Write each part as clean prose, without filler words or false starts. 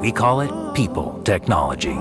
We call it people technology.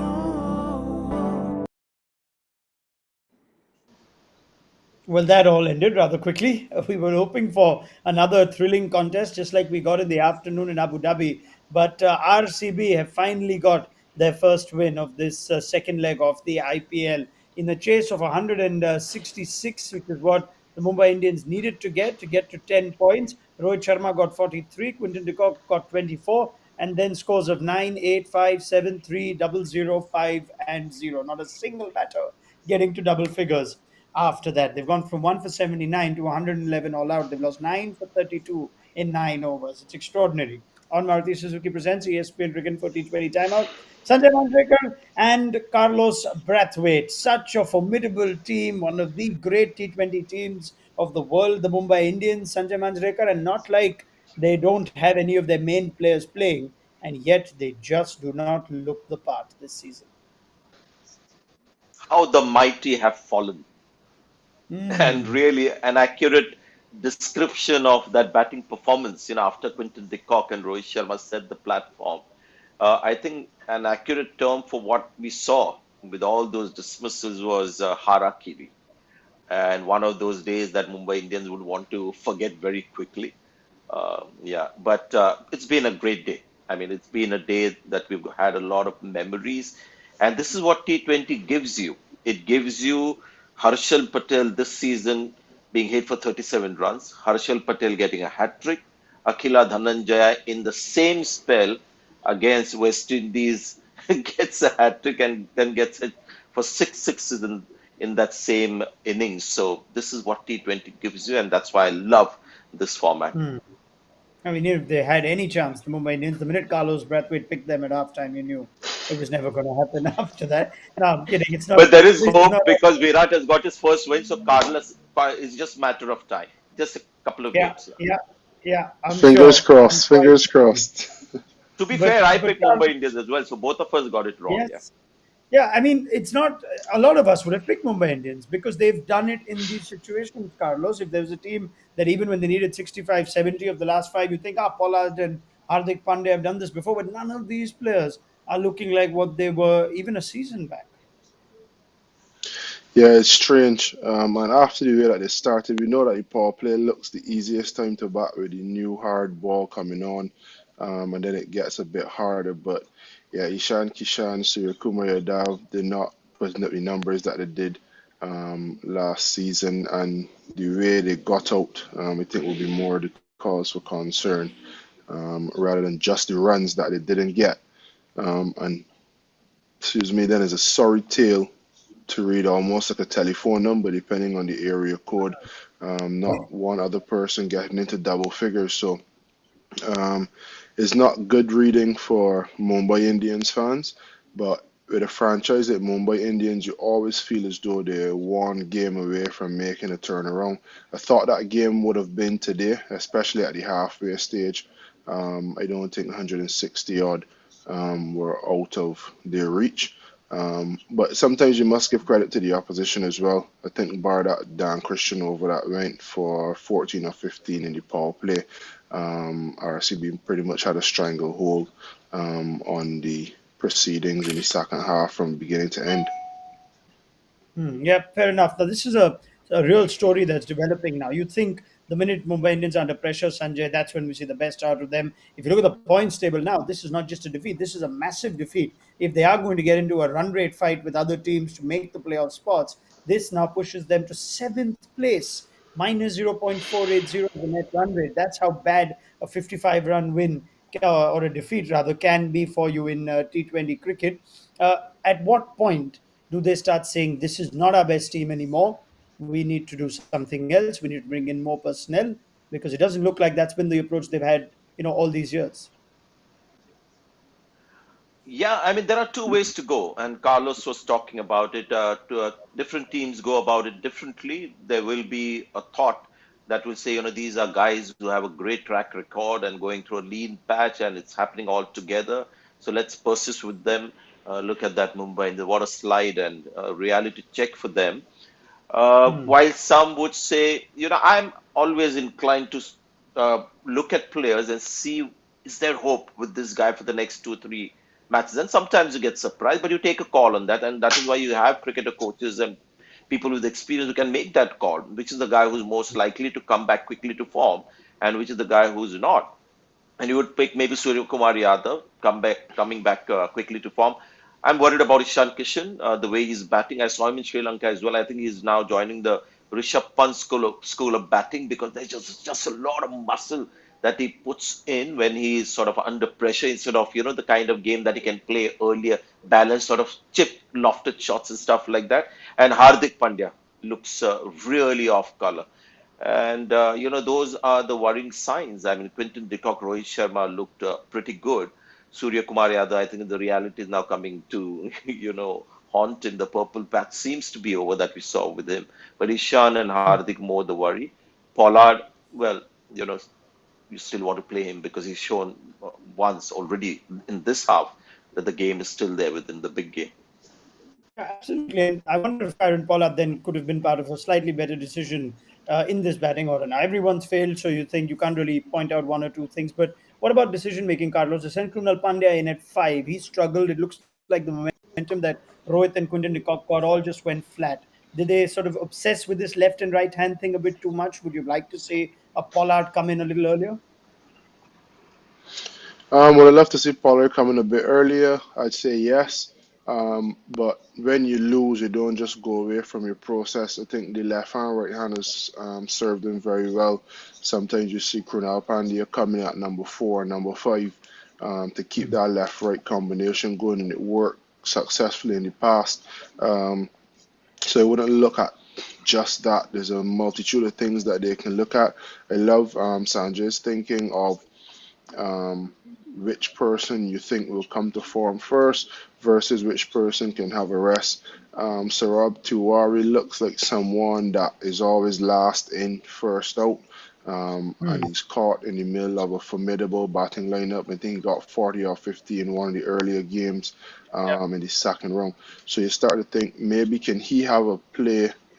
Well, that all ended rather quickly. We were hoping for another thrilling contest, just like we got in the afternoon in Abu Dhabi. But RCB have finally got their first win of this second leg of the IPL in the chase of 166, which is what the Mumbai Indians needed to get to 10 points. Rohit Sharma got 43, Quinton de Kock got 24, and then scores of 9, 8, 5, 7, 3, 0, 5, and 0. Not a single batter getting to double figures after that. They've gone from 1 for 79 to 111 all out. They've lost 9 for 32 in 9 overs. It's extraordinary. On Maruti Suzuki presents ESPN Cricket for T20 timeout. Sanjay Manjrekar and Carlos Brathwaite. Such a formidable team, one of the great T20 teams of the world, the Mumbai Indians, Sanjay Manjrekar, and not like they don't have any of their main players playing, and yet they just do not look the part this season. How the mighty have fallen. And Hmm. really an accurate description of that batting performance, after Quinton de Kock and Rohit Sharma set the platform. I think an accurate term for what we saw with all those dismissals was harakiri. And one of those days that Mumbai Indians would want to forget very quickly. Yeah, but it's been a great day. I mean, it's been a day that we've had a lot of memories, and this is what T20 gives you. It gives you Harshal Patel this season being hit for 37 runs, Harshal Patel getting a hat trick, Akila Dhananjaya in the same spell against West Indies gets a hat trick and then gets it for six sixes in that same innings. So this is what T20 gives you, and that's why I love this format. Hmm. I mean, if they had any chance, the Mumbai Indians, the minute Carlos Brathwaite picked them at halftime, you knew it was never going to happen after that. No, I'm kidding. It's not. But there is This is not. hope because Virat has got his first win, so Carlos is just matter of time, just a couple of Yeah, games. Yeah. yeah, yeah. I'm Fingers sure. I'm crossed. quite. Fingers crossed. To be fair, I But picked Mumbai Indians as well, so both of us got it wrong. Yeah. yes, yeah. I mean, it's not. A lot of us would have picked Mumbai Indians because they've done it in these situations, Carlos. If there was a team that even when they needed 65, 70 of the last five, you think, Pollard and Hardik Pandey have done this before, but none of these players are looking like what they were even a season back. Yeah, it's strange. And after the way that they started, we know that the power play looks the easiest time to bat with the new hard ball coming on. And then it gets a bit harder. But yeah, Ishan Kishan, Suryakumar Yadav did not put up the numbers that they did last season. And the way they got out, I think will be more the cause for concern rather than just the runs that they didn't get. And excuse me, then there's a sorry tale to read almost like a telephone number, depending on the area code. Not one other person getting into double figures. So um, it's not good reading for Mumbai Indians fans. But with a franchise like Mumbai Indians, you always feel as though they're one game away from making a turnaround. I thought that game would have been today, especially at the halfway stage. I don't think 160 odd were out of their reach. But sometimes you must give credit to the opposition as well. I think bar that Dan Christian over that went for 14 or 15 in the power play. RCB pretty much had a stranglehold on the proceedings in the second half from beginning to end. Yeah, fair enough. Now, this is a real story that's developing now. You think the minute Mumbai Indians are under pressure, Sanjay, that's when we see the best out of them. If you look at the points table now, this is not just a defeat, this is a massive defeat. If they are going to get into a run rate fight with other teams to make the playoff spots, this now pushes them to seventh place, minus 0.480 the net run rate. That's how bad a 55 run win or a defeat rather can be for you in T20 cricket. At what point do they start saying this is not our best team anymore? We need to do something else. We need to bring in more personnel because it doesn't look like that's been the approach they've had, all these years. Yeah, I mean, there are two ways to go, and Carlos was talking about it. Different teams go about it differently. There will be a thought that will say, these are guys who have a great track record and going through a lean patch, and it's happening all together. So let's persist with them. Look at that Mumbai, and what a slide and reality check for them. Hmm. While some would say, I'm always inclined to look at players and see, is there hope with this guy for the next 2 3 matches? And sometimes you get surprised, but you take a call on that, and that is why you have cricketer coaches and people with experience who can make that call, which is the guy who's most likely to come back quickly to form, and which is the guy who's not. And you would pick maybe Surya Kumar Yadav coming back quickly to form. I'm worried about Ishan Kishan, the way he's batting. I saw him in Sri Lanka as well. I think he's now joining the Rishabh Pant school of batting, because there's just a lot of muscle that he puts in when he's sort of under pressure, instead of the kind of game that he can play earlier, balanced sort of chip lofted shots and stuff like that. And Hardik Pandya looks really off color. And those are the worrying signs. I mean, Quinton de Kock, Rohit Sharma looked pretty good. Surya Kumar Yadav, I think the reality is now coming to haunt in the purple patch. Seems to be over that we saw with him. But Ishan and Hardik more the worry. Pollard, well, you know, you still want to play him because he's shown once already in this half that the game is still there within the big game. Yeah, absolutely. And I wonder if Kyron Pollard then could have been part of a slightly better decision in this batting order. Now, everyone's failed, so you think you can't really point out one or two things. But what about decision making, Carlos? The Krunal Pandya in at five, he struggled. It looks like the momentum that Rohit and Quinton de Kock got all just went flat. Did they sort of obsess with this left and right hand thing a bit too much? Would you like to see a Pollard come in a little earlier? Would I love to see Pollard coming a bit earlier? I'd say yes. But when you lose, you don't just go away from your process. I think the left hand, right hand has served him very well. Sometimes you see Krunal Pandya coming at number four, number five, to keep that left right combination going, and it worked successfully in the past. Um, so I wouldn't look at just that. There's a multitude of things that they can look at. I love Sanjay's thinking of um, which person you think will come to form first versus which person can have a rest. Sarab Tiwari looks like someone that is always last in, first out. And Hmm. he's caught in the middle of a formidable batting lineup. I think he got 40 or 50 in one of the earlier games in the second round. So you start to think, maybe can he have a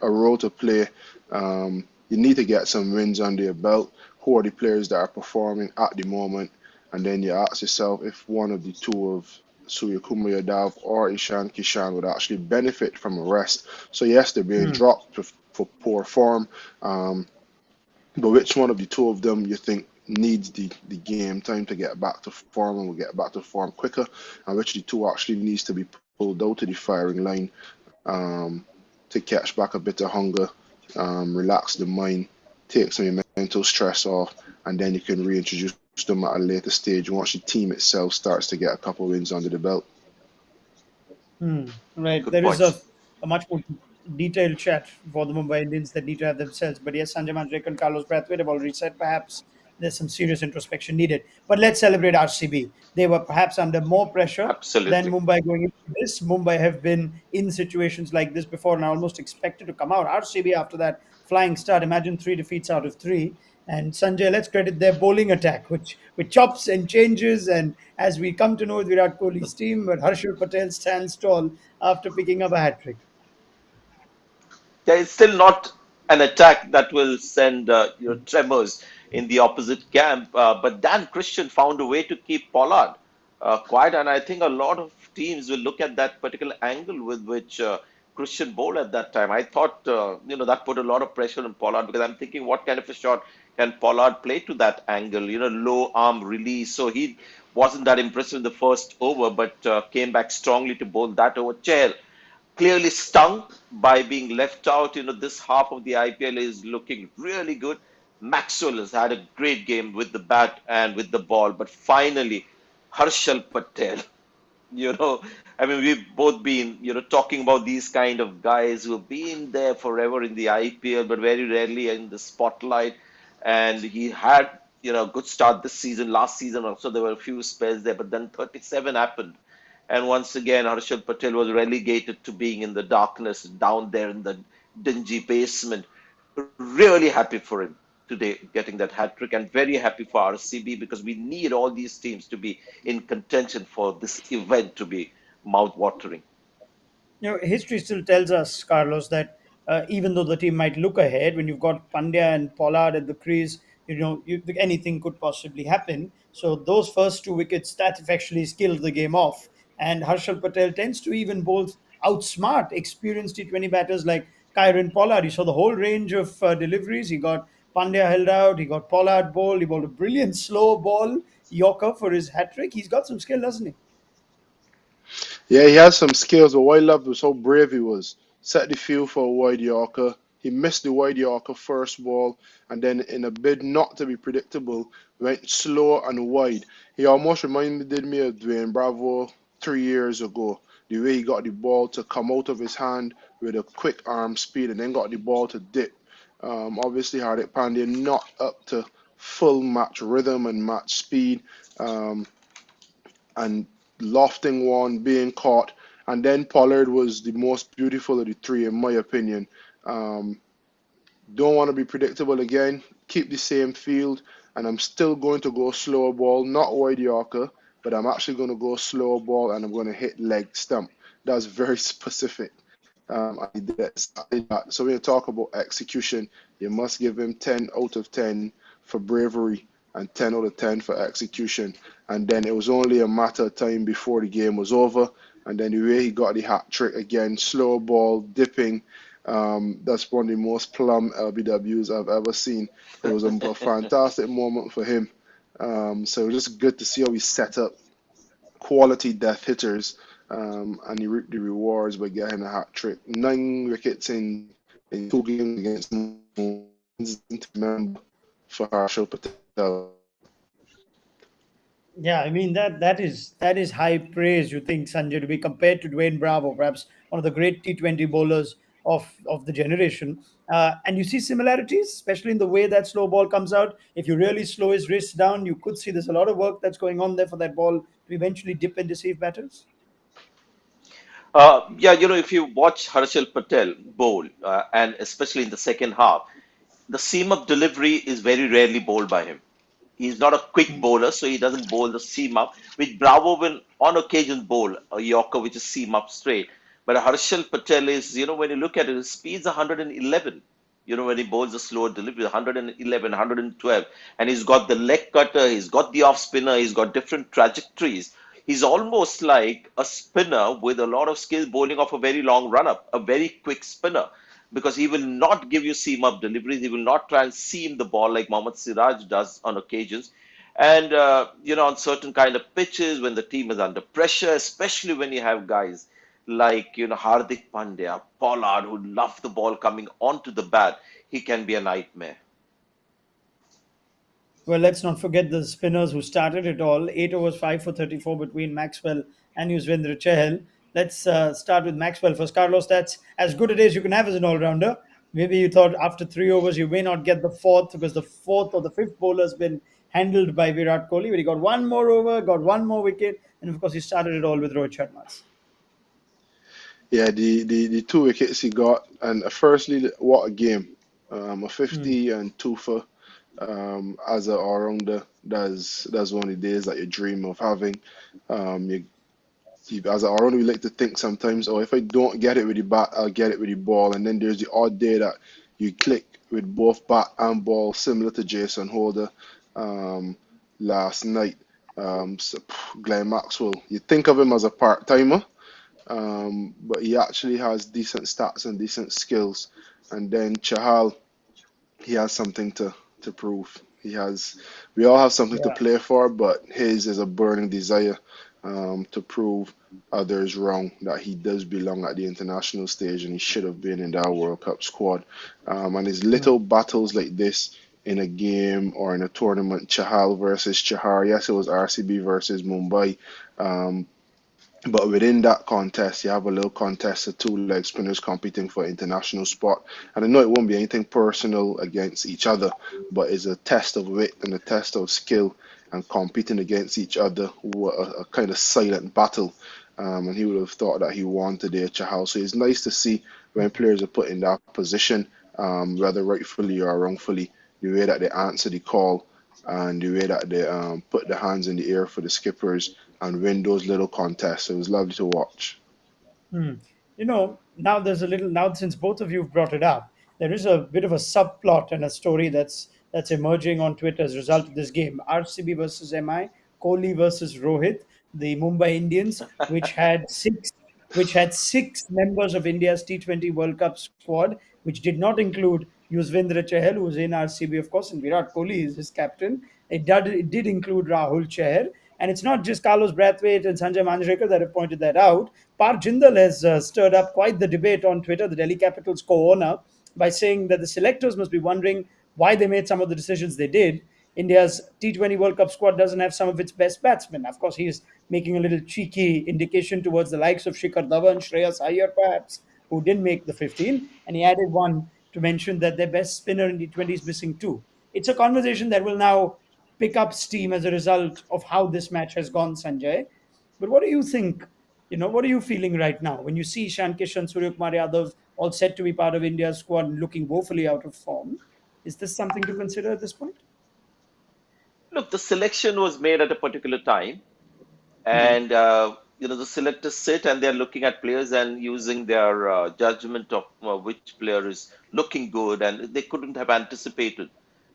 role to play? You need to get some wins under your belt. Who are the players that are performing at the moment? And then you ask yourself if one of the two of Surya Kumar Yadav or Ishan Kishan would actually benefit from a rest. So yes, they're being Hmm. dropped for poor form. Um, but which one of the two of them you think needs the game time to get back to form and will get back to form quicker, and which of the two actually needs to be pulled out to the firing line um, to catch back a bit of hunger, relax the mind, take some of your mental stress off, and then you can reintroduce them at a later stage once the team itself starts to get a couple wins under the belt. Hmm. Right. Good There is points. a much more detailed chat for the Mumbai Indians that need to have themselves. But yes, Sanjay Manjrekar and Carlos Brathwaite have already said perhaps there's some serious introspection needed. But let's celebrate RCB. They were perhaps under more pressure than Absolutely. Mumbai going into this. Mumbai have been in situations like this before and almost expected to come out. RCB, after that flying start, imagine three defeats out of three. And Sanjay, let's credit their bowling attack, which chops and changes. And as we come to know with Virat Kohli's team, but Harshal Patel stands tall after picking up a hat trick. There is still not an attack that will send tremors in the opposite camp. But Dan Christian found a way to keep Pollard quiet, and I think a lot of teams will look at that particular angle with which Christian bowled at that time. I thought that put a lot of pressure on Pollard, because I'm thinking, what kind of a shot can Pollard play to that angle? Low arm release. So he wasn't that impressive in the first over, but came back strongly to bowl that over. Chair clearly stung by being left out. This half of the IPL is looking really good. Maxwell has had a great game with the bat and with the ball, but finally, Harshal Patel. You know, I mean, we've both been, talking about these kind of guys who have been there forever in the IPL, but very rarely in the spotlight. And he had, a good start this season. Last season also, there were a few spares there, but then 37 happened. And once again, Harshal Patel was relegated to being in the darkness down there in the dingy basement. Really happy for him today getting that hat trick, and very happy for RCB, because we need all these teams to be in contention for this event to be mouth watering. History still tells us, Carlos, that even though the team might look ahead, when you've got Pandya and Pollard at the crease, anything could possibly happen. So those first two wickets that have actually killed the game off. And Harshal Patel tends to even both outsmart experienced T20 batters like Kyron Pollard. You saw the whole range of deliveries. He got Pandya held out, he got Pollard bowled, he bowled a brilliant slow ball Yorker for his hat trick. He's got some skill, doesn't he? Yeah, he has some skills, but what I loved was how brave he was. Set the field for a wide Yorker. He missed the wide Yorker first ball, and then in a bid not to be predictable, went slow and wide. He almost reminded me of Dwayne Bravo 3 years ago. The way he got the ball to come out of his hand with a quick arm speed, and then got the ball to dip. Obviously, Hardik Pandya not up to full match rhythm and match speed. Um, and lofting one being caught, and then Pollard was the most beautiful of the three, in my opinion. Um, don't want to be predictable again. Keep the same field, and I'm still going to go slow ball, not wide Yorker, but I'm actually going to go slow ball, and I'm going to hit leg stump. That's very specific. And he did exactly that. So when you talk about execution, you must give him 10 out of 10 for bravery and 10 out of 10 for execution. And then it was only a matter of time before the game was over. And then the way he got the hat trick again, slow ball, dipping, that's one of the most plum LBWs I've ever seen. It was a fantastic moment for him. So it was just good to see how he set up quality death hitters, and he reaped the rewards by getting a hat trick. 9 wickets in 2 games against Mumbai to remember for Harshal Patel. Yeah, I mean that is high praise. You think, Sanjay, to be compared to Dwayne Bravo, perhaps one of the great T20 bowlers of the generation, and you see similarities, especially in the way that slow ball comes out. If you really slow his wrist down, you could see there's a lot of work that's going on there for that ball to eventually dip and deceive batters. Yeah, if you watch Harshal Patel bowl, and especially in the second half, the seam up delivery is very rarely bowled by him. He's not a quick bowler, so he doesn't bowl the seam up, which Bravo will on occasion bowl a Yorker which is seam up straight. But Harshal Patel is, when you look at it, his speed's 111. When he bowls a slower delivery, 111, 112. And he's got the leg cutter, he's got the off spinner, he's got different trajectories. He's almost like a spinner with a lot of skill bowling off a very long run up, a very quick spinner, because he will not give you seam up deliveries. He will not try and seam the ball like Mohammad Siraj does on occasions. And, on certain kind of pitches, when the team is under pressure, especially when you have guys like, Hardik Pandya, Pollard, who love the ball coming onto the bat, he can be a nightmare. Well, let's not forget the spinners who started it all. 8 overs, 5 for 34 between Maxwell and Yuzvendra Chahal. Let's start with Maxwell first. Carlos, that's as good a day as you can have as an all rounder. Maybe you thought after 3 overs you may not get the fourth because the fourth or the fifth bowler has been handled by Virat Kohli, but he got one more over, got one more wicket, and of course he started it all with Rohit Sharma's. Yeah, the 2 wickets he got, and firstly, what a game! A 50 and two for as an all-rounder. That's one of the days that you dream of having. As an all-rounder, we like to think sometimes, oh, if I don't get it with the bat, I'll get it with the ball. And then there's the odd day that you click with both bat and ball, similar to Jason Holder um, last night. Glenn Maxwell, you think of him as a part-timer, but he actually has decent stats and decent skills. And then Chahal, he has something to prove. We all have something to Yeah. play for, but his is a burning desire to prove others wrong, that he does belong at the international stage and he should have been in that World Cup squad. And his little battles like this in a game or in a tournament, Chahal versus Chahar, yes, it was RCB versus Mumbai. Um, but within that contest, you have a little contest of two leg spinners competing for international spot. And I know it won't be anything personal against each other, but it's a test of wit and a test of skill and competing against each other, a kind of silent battle. And he would have thought that he won today, Chahal. So it's nice to see when players are put in that position, whether rightfully or wrongfully, the way that they answer the call and the way that they put their hands in the air for the skippers and win those little contests. It was lovely to watch. Hmm. Now there's a little, now since both of you have brought it up, there is a bit of a subplot and a story that's emerging on Twitter as a result of this game. RCB versus MI, Kohli versus Rohit, the Mumbai Indians, which had six members of India's T20 World Cup squad, which did not include Yuzvendra Chahal, who was in RCB, of course, and Virat Kohli is his captain. It did include Rahul Chahar, and it's not just Carlos Brathwaite and Sanjay Manjrekar that have pointed that out. Par Jindal has stirred up quite the debate on Twitter, the Delhi Capitals co-owner, by saying that the selectors must be wondering why they made some of the decisions they did. India's T20 World Cup squad doesn't have some of its best batsmen. Of course, he's making a little cheeky indication towards the likes of Shikhar Dhawan, Shreyas Iyer, perhaps, who didn't make the 15. And he added one to mention that their best spinner in T20 is missing too. It's a conversation that will now pick up steam as a result of how this match has gone, Sanjay. But what do you think? What are you feeling right now when you see Ishan Kishan, Surya Kumar Yadav all set to be part of India's squad and looking woefully out of form? Is this something to consider at this point? Look, the selection was made at a particular time, Hmm. and the selectors sit and they're looking at players and using their judgment of which player is looking good, and they couldn't have anticipated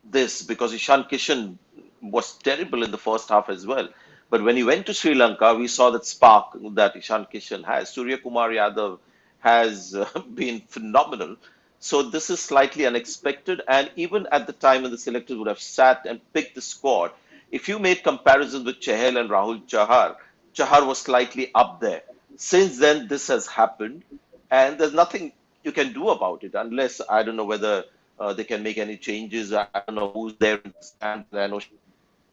this because Ishan Kishan was terrible in the first half as well. But when he went to Sri Lanka, we saw that spark that Ishan Kishan has. Surya Kumar Yadav has been phenomenal. So this is slightly unexpected. And even at the time when the selectors would have sat and picked the squad, if you made comparisons with Chahal and Rahul Chahar, Chahar was slightly up there. Since then, this has happened, and there's nothing you can do about it unless I don't know whether they can make any changes. I don't know who's there in the stand. I know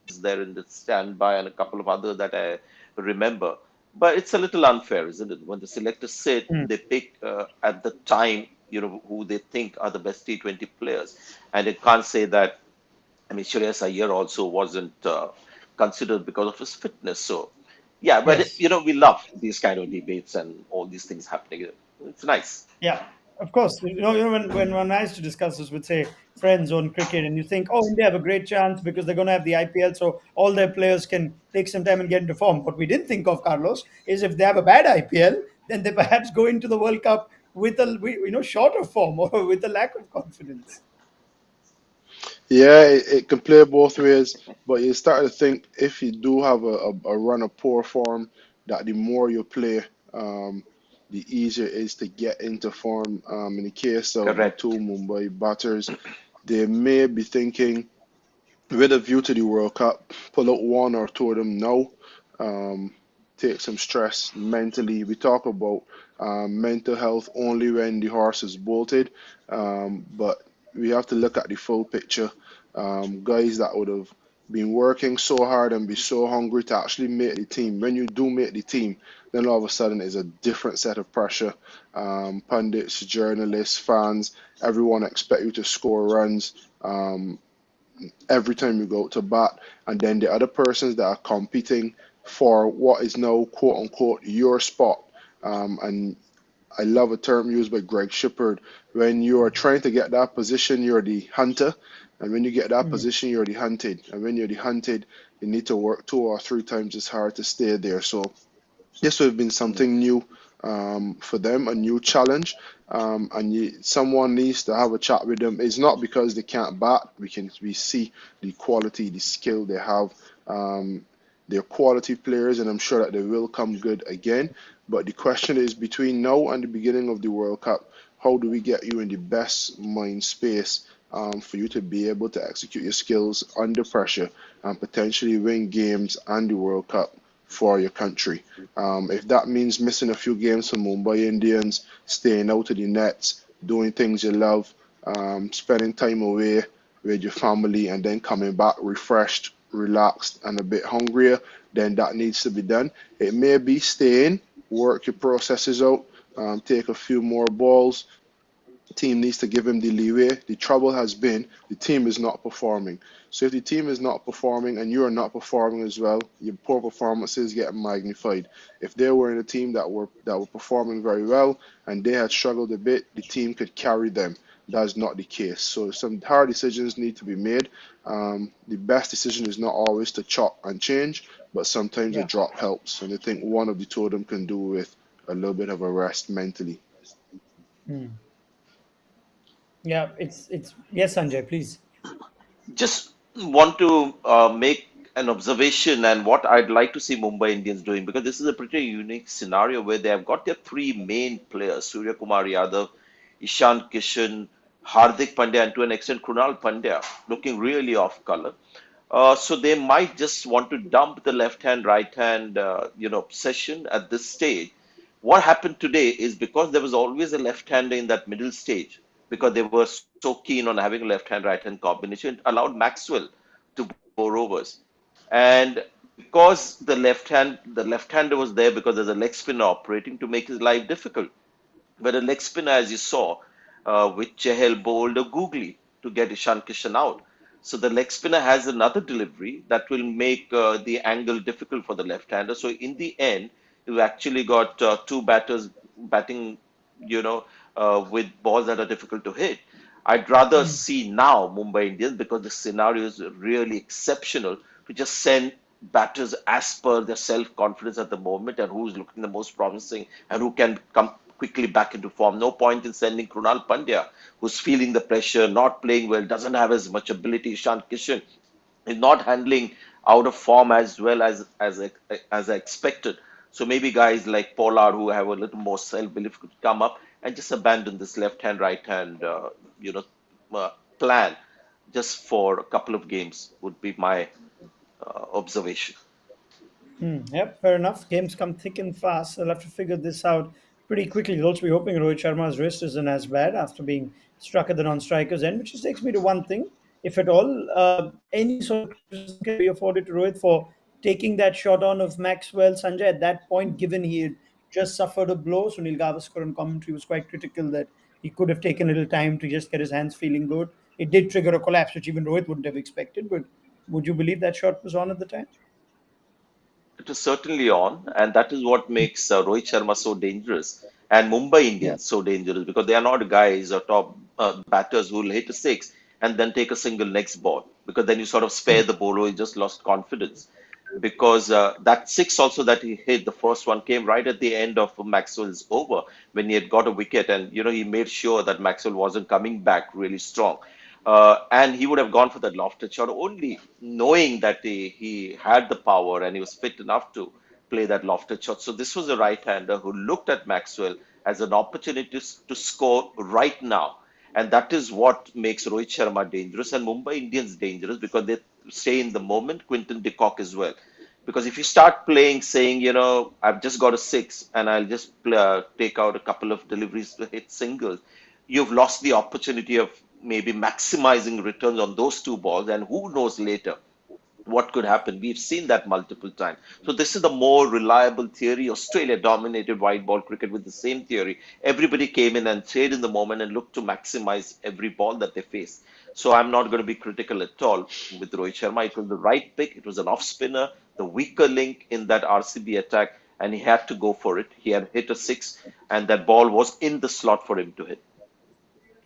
is there in the standby and a couple of others that I remember. But it's a little unfair, isn't it? When the selectors sit, Hmm. they pick at the time, who they think are the best T20 players, and it can't say that. I mean, Shreyas Iyer also wasn't considered because of his fitness. So, yeah, but Yes. we love these kind of debates and all these things happening. It's nice. Yeah, of course. When one has to discuss this with, say, friends on cricket, and you think, oh, India have a great chance because they're going to have the IPL, so all their players can take some time and get into form. What we didn't think of, Carlos, is if they have a bad IPL, then they perhaps go into the World Cup with short of form or with a lack of confidence. Yeah, it can play both ways, but you start to think if you do have a run of poor form, that the more you play, um, the easier it is to get into form. In the case of the two Correct. Mumbai batters, they may be thinking, with a view to the World Cup, pull out one or two of them now. Um, Take some stress mentally. We talk about mental health only when the horse is bolted, but we have to look at the full picture. Guys that would have been working so hard and be so hungry to actually make the team. When you do make the team, then all of a sudden it's a different set of pressure. Pundits, journalists, fans, everyone expect you to score runs. Every time you go to bat, and then the other persons that are competing for what is now quote unquote your spot. And I love a term used by Greg Shippard. When you are trying to get that position, you're the hunter. And when you get that Mm. position, you're the hunted. And when you're the hunted, you need to work two or three times as hard to stay there. So this would have been something new for them, a new challenge. Someone needs to have a chat with them. It's not because they can't bat. We see the quality, the skill they have. Um, they're quality players, and I'm sure that they will come good again. But the question is between now and the beginning of the World Cup, how do we get you in the best mind space for you to be able to execute your skills under pressure and potentially win games and the World Cup for your country? If that means missing a few games for Mumbai Indians, staying out of the nets, doing things you love, spending time away with your family, and then coming back refreshed, relaxed, and a bit hungrier, then that needs to be done. It may be staying, work your processes out, take a few more balls, team needs to give him the leeway. The trouble has been the team is not performing. So if the team is not performing and you are not performing as well, your poor performances get magnified. If they were in a team that were performing very well and they had struggled a bit, the team could carry them. That's not the case. So some hard decisions need to be made. The best decision is not always to chop and change, but sometimes a Yeah. drop helps. And I think one of the two of them can do with a little bit of a rest mentally. Yeah, it's yes, Sanjay, please. Just want to make an observation and what I'd like to see Mumbai Indians doing, because this is a pretty unique scenario where they have got their three main players, Surya Kumar Yadav, Ishan Kishan, Hardik Pandya, and to an extent Krunal Pandya, looking really off color. So they might just want to dump the left hand, right hand, session at this stage. What happened today is because there was always a left hander in that middle stage, because they were so keen on having a left hand, right hand combination, it allowed Maxwell to bore overs. And because the left hander was there because there's a leg spinner operating to make his life difficult. But a leg spinner, as you saw, with Chahal bowled a googly to get Ishan Kishan out. So the leg spinner has another delivery that will make the angle difficult for the left-hander. So in the end, you actually got two batters batting, with balls that are difficult to hit. I'd rather see now Mumbai Indians, because the scenario is really exceptional, to just send batters as per their self-confidence at the moment and who's looking the most promising and who can come quickly back into form. No point in sending Krunal Pandya, who's feeling the pressure, not playing well, doesn't have as much ability. Ishan Kishan is not handling out of form as well as I expected. So maybe guys like Pollard, who have a little more self-belief, could come up and just abandon this left-hand, right-hand, plan just for a couple of games would be my observation. Yep, fair enough. Games come thick and fast. They'll have to figure this out pretty quickly. They'll also be hoping Rohit Sharma's wrist isn't as bad after being struck at the non-striker's end, which just takes me to one thing. If at all, any sort of criticism can be afforded to Rohit for taking that shot on of Maxwell. Sanjay, at that point, given he had just suffered a blow, Sunil Gavaskar on commentary was quite critical that he could have taken a little time to just get his hands feeling good. It did trigger a collapse, which even Rohit wouldn't have expected. But would you believe that shot was on at the time? It is certainly on, and that is what makes Rohit Sharma so dangerous and Mumbai Yeah. Indians so dangerous, because they are not guys or top batters who will hit a six and then take a single next ball, because then you sort of spare the bowler who just lost confidence. Because that six also that he hit, the first one came right at the end of Maxwell's over when he had got a wicket, and he made sure that Maxwell wasn't coming back really strong. And he would have gone for that lofted shot only knowing that he had the power and he was fit enough to play that lofted shot. So this was a right-hander who looked at Maxwell as an opportunity to score right now. And that is what makes Rohit Sharma dangerous and Mumbai Indians dangerous, because they stay in the moment, Quinton de Kock as well. Because if you start playing saying, I've just got a six and I'll just take out a couple of deliveries to hit singles, you've lost the opportunity of maybe maximizing returns on those two balls. And who knows later what could happen. We've seen that multiple times. So this is the more reliable theory. Australia dominated white ball cricket with the same theory. Everybody came in and stayed in the moment and looked to maximize every ball that they faced. So I'm not going to be critical at all with Rohit Sharma. It was the right pick. It was an off spinner, the weaker link in that RCB attack, and he had to go for it. He had hit a six, and that ball was in the slot for him to hit.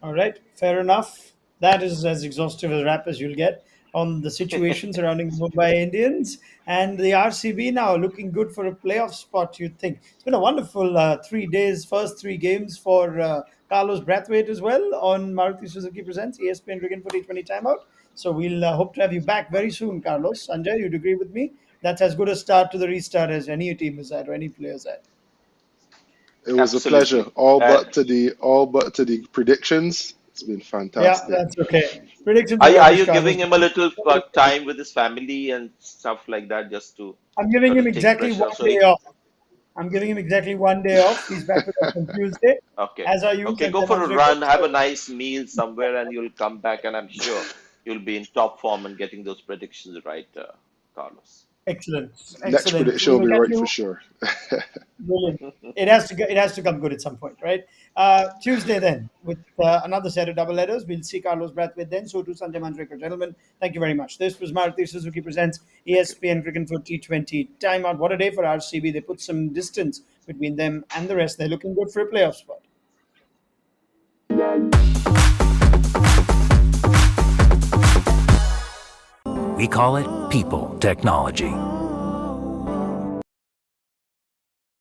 All right, fair enough. That is as exhaustive a wrap as you'll get on the situation surrounding the Mumbai Indians and the RCB now looking good for a playoff spot. You'd think it's been a wonderful 3 days, first three games for Carlos Brathwaite as well on Maruti Suzuki Presents ESPN Cricket for T20 Timeout. So we'll hope to have you back very soon, Carlos. Sanjay, you'd agree with me? That's as good a start to the restart as any team has had or any players had. It was a pleasure. Absolutely. All but to the predictions. It's been Yeah, fantastic. that's okay. Predictions are Are rubbish, you Carlos. giving him a little time with his family and stuff like that just to I'm giving sort him of take exactly pressure one off? So day he, off. I'm giving him exactly one day off. He's back with us on Tuesday, okay. as are you, Okay, go Sanjay for a Manjrekar. run, have a nice meal somewhere, and you'll come back, and I'm sure you'll be in top form and getting those predictions right, Carlos. Excellent, Next excellent. prediction We will will be catch right for you. sure. Brilliant. It has to come good at some point, right? Tuesday then with another set of double letters. We'll see Carlos Brathwaite then. So to Sanjay Manjrekar. Gentlemen, thank you very much. This was Maruti Suzuki Presents Thank you. ESPN Cricket for T20 Timeout. What a day for RCB. They put some distance between them and the rest. They're looking good for a playoff spot. We call it people technology.